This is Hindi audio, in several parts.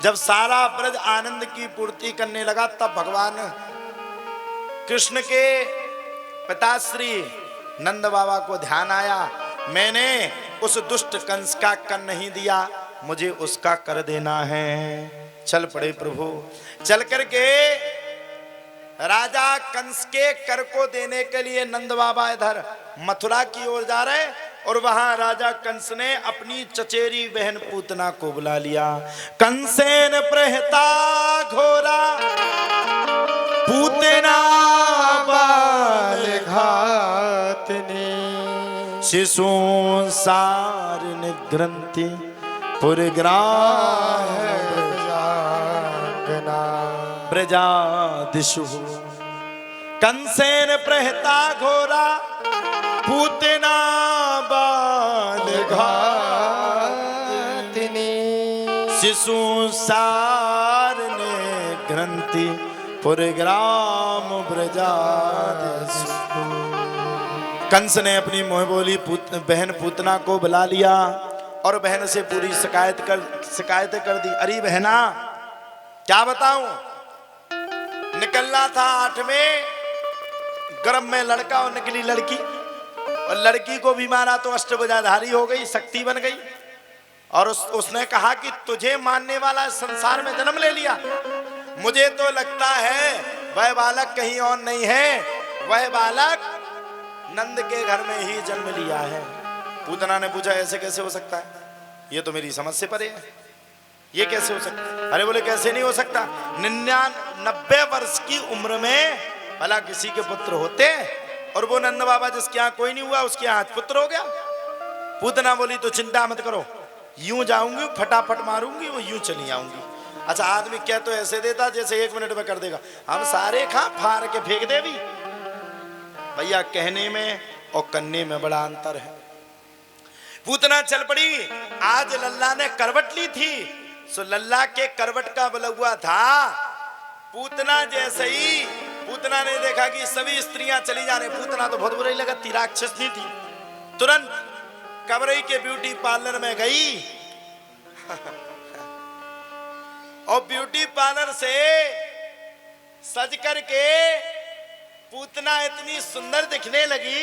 जब सारा ब्रज आनंद की पूर्ति करने लगा तब भगवान कृष्ण के पिताश्री नंद बाबा को ध्यान आया, मैंने उस दुष्ट कंस का कर नहीं दिया, मुझे उसका कर देना है। चल पड़े प्रभु। चल करके राजा कंस के कर को देने के लिए नंद बाबा इधर मथुरा की ओर जा रहे, और वहां राजा कंस ने अपनी चचेरी बहन पूतना को बुला लिया। कंसेन प्रहता घोरा पूतना बाल घातनी, शिशु सार निग्रंथि पुरग्राम ब्रजादिशु। कंसेन प्रहता घोरा पूतना बाल घातनी, शिशु सार निग्रंथि पुरग्राम ब्रजादिशु। कंस ने अपनी मोह बोली बहन पूतना को बुला लिया और बहन से पूरी शिकायत कर दी। अरे बहना क्या बताऊं, निकलना था 8वें गर्भ में लड़का और निकली लड़की, और लड़की को भी मारा तो अष्टभुजाधारी हो गई, शक्ति बन गई। और उसने कहा कि तुझे मानने वाला संसार में जन्म ले लिया। मुझे तो लगता है वह बालक कहीं और नहीं है, वह बालक नंद के घर में ही जन्म लिया है। पूतना ने पूछा ऐसे कैसे हो सकता है, ये तो मेरी समझ से परे है, ये कैसे हो सकता है? अरे बोले कैसे नहीं हो सकता, 99 वर्ष की उम्र में भला किसी के पुत्र होते, और वो नंद बाबा जिसके यहाँ कोई नहीं हुआ उसके यहाँ पुत्र हो गया। पूतना बोली तो चिंता मत करो, यूं जाऊंगी फटाफट मारूंगी, वो यूं चली आऊंगी। अच्छा आदमी क्या तो ऐसे देता जैसे 1 मिनट में कर देगा, हम सारे खा फाड़ के फेंक दे भी। भैया कहने में और करने में बड़ा अंतर है। पूतना चल पड़ी। आज लल्ला ने करवट ली थी, सो लल्ला के करवट का बलुआ था। पूतना जैसे ही पूतना ने देखा कि सभी स्त्रियां चली जा रही, पूतना तो बहुत बुरी लगा, राक्षसनी थी। तुरंत कबरई के ब्यूटी पार्लर में गई और ब्यूटी पार्लर से सज करके पूतना इतनी सुंदर दिखने लगी,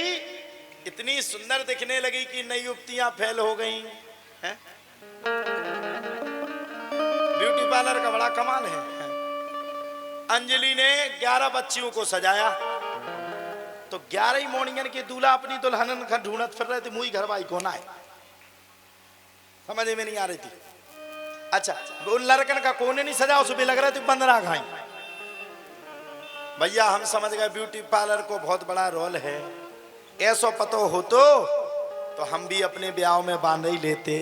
इतनी सुंदर दिखने लगी कि नई युवतियां फेल हो गई हैं। ब्यूटी पार्लर का बड़ा कमाल है। अंजलि ने 11 बच्चियों को सजाया, तो 11 ही मोनियन के दूल्हा अपनी दुल्हन का ढूंढत फिर रहे थे, मुई घर भाई कौन आए, समझ में नहीं आ रही थी। अच्छा वो लड़कन का कोने नहीं सजा, उसमें लग रहे थे 15 घाई। भैया हम समझ गए ब्यूटी पार्लर को बहुत बड़ा रोल है, ऐसा पता हो तो हम भी अपने ब्याह में बांध ही लेते।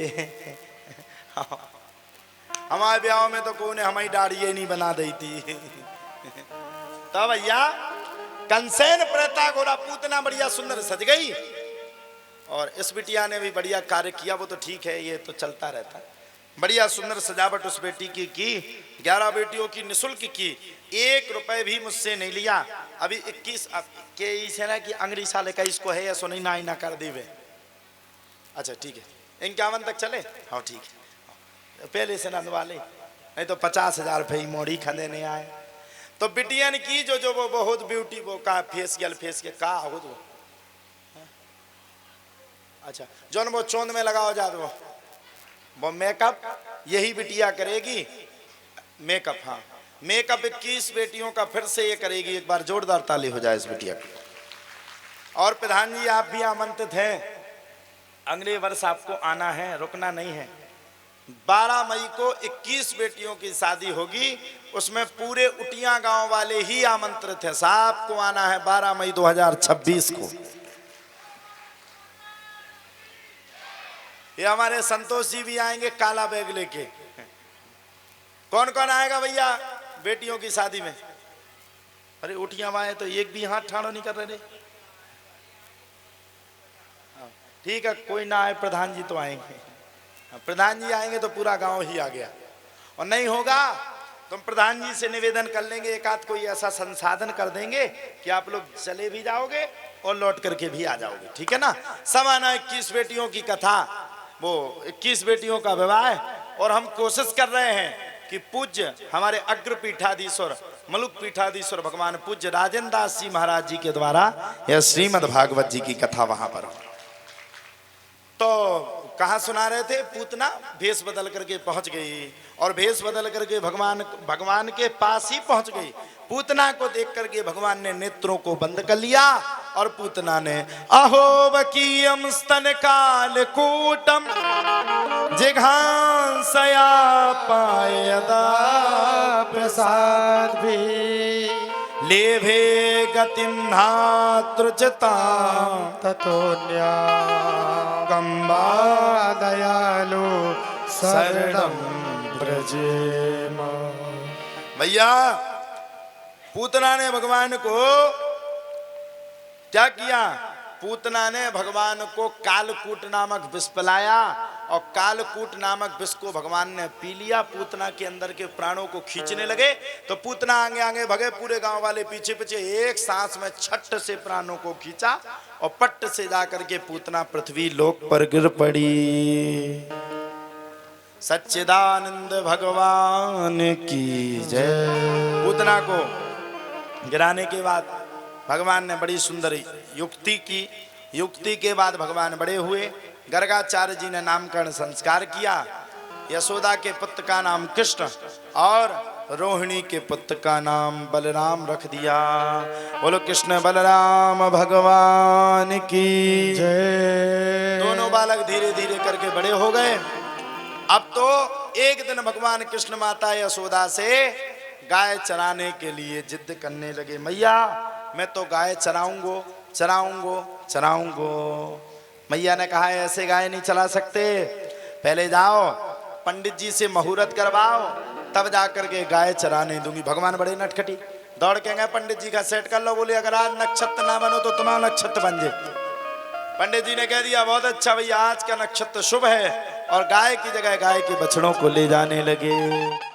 हमारे ब्याह में तो कोने हमारी दाढ़ी नहीं बना दी थी। तो भैया कंसेन प्रता घोड़ा पूतना बढ़िया सुंदर सज गई, और इस बिटिया ने भी बढ़िया कार्य किया, वो तो ठीक है, ये तो चलता रहता है। बढ़िया सुंदर सजावट उस बेटी की 11 बेटियों की निःशुल्क की, 1 रुपए भी मुझसे नहीं लिया। अभी 21 के इसे ना कि अंग्रेजी साल 21 को है या सो नहीं ना कर देवे। अच्छा ठीक है 51 तक चले, हाँ ठीक है, पहले से नंदवा ले, नहीं तो 50,000 रुपये मोड़ी खदेने आए। तो बिटियन की जो वो बहुत ब्यूटी वो का फेसियल का हो तो, अच्छा जो वो चोंद में लगाओ जा दो वो मेकअप, यही बिटिया करेगी मेकअप। हाँ मेकअप 21 बेटियों का फिर से ये करेगी। एक बार जोरदार ताली हो जाए इस बिटिया को। और प्रधान जी आप भी आमंत्रित हैं, अगले वर्ष आपको आना है, रुकना नहीं है। 12 मई को 21 बेटियों की शादी होगी, उसमें पूरे उटिया गांव वाले ही आमंत्रित हैं। साहब को आना है 12 मई 2026 को। ये हमारे संतोष जी भी आएंगे काला बैग लेके। कौन कौन आएगा भैया बेटियों की शादी में? अरे उठिया आए तो एक भी हाथ ठाड़ो नहीं कर रहे। ठीक है कोई ना आए, प्रधान जी तो आएंगे। प्रधान जी आएंगे तो पूरा गांव ही आ गया, और नहीं होगा तो हम प्रधान जी से निवेदन कर लेंगे, एक आध कोई ऐसा संसाधन कर देंगे कि आप लोग चले भी जाओगे और लौट करके भी आ जाओगे। ठीक है ना। समाना 21 बेटियों की कथा, वो 21 बेटियों का विवाह, और हम कोशिश कर रहे हैं कि पूज्य हमारे अग्र पीठाधीश्वर मलुक पीठाधीश्वर भगवान पूज्य राजेंद्र दास जी महाराज जी के द्वारा यह श्रीमद् भागवत जी की कथा वहां पर हो। तो कहा सुना रहे थे, पूतना भेष बदल करके पहुंच गई और भेष बदल करके भगवान के पास ही पहुंच गई। पूतना को देख करके भगवान ने नेत्रों को बंद कर लिया और पूतना ने अहो वकीयम स्तन काल कूटम जिघांसया पायदा प्रसाद भी लेभे गतिम धातृचता ततोन्या गंबा दयालु शरणं ब्रजेम। भैया पूतना ने भगवान को क्या किया? पूतना ने भगवान को कालकूट नामक विष पिलाया और कालकूट नामक विष को भगवान ने पी लिया। पूतना के अंदर के प्राणों को खींचने लगे तो पूतना आगे आगे भगे, पूरे गांव वाले पीछे पीछे, एक सांस में छट से प्राणों को खींचा और पट्ट से जाकर के पूतना पृथ्वी लोक पर गिर पड़ी। सच्चिदानंद भगवान की जय। पूतना को गिराने के बाद भगवान ने बड़ी सुंदर युक्ति की। युक्ति के बाद भगवान बड़े हुए। गर्गाचार्य जी ने नामकरण संस्कार किया। यशोदा के पुत्र का नाम कृष्ण और रोहिणी के पुत्र का नाम बलराम रख दिया। बोलो कृष्ण बलराम भगवान की जय। दोनों बालक धीरे धीरे करके बड़े हो गए। अब तो एक दिन भगवान कृष्ण माता यशोदा से गाय चराने के लिए जिद करने लगे। मैया मैं तो गाय चराऊंगो चराऊंगो चराऊंगो। मैया ने कहा ऐसे गाय नहीं चला सकते, पहले जाओ पंडित जी से मुहूर्त करवाओ तब जाकर के गाय चराने दूंगी। भगवान बड़े नटखटी, दौड़ के गए पंडित जी का सेट कर लो। बोले अगर आज नक्षत्र ना बनो तो तुम्हारा नक्षत्र बन जाए। पंडित जी ने कह दिया बहुत अच्छा भैया, आज का नक्षत्र शुभ है, और गाय की जगह गाय के बछड़ों को ले जाने लगे।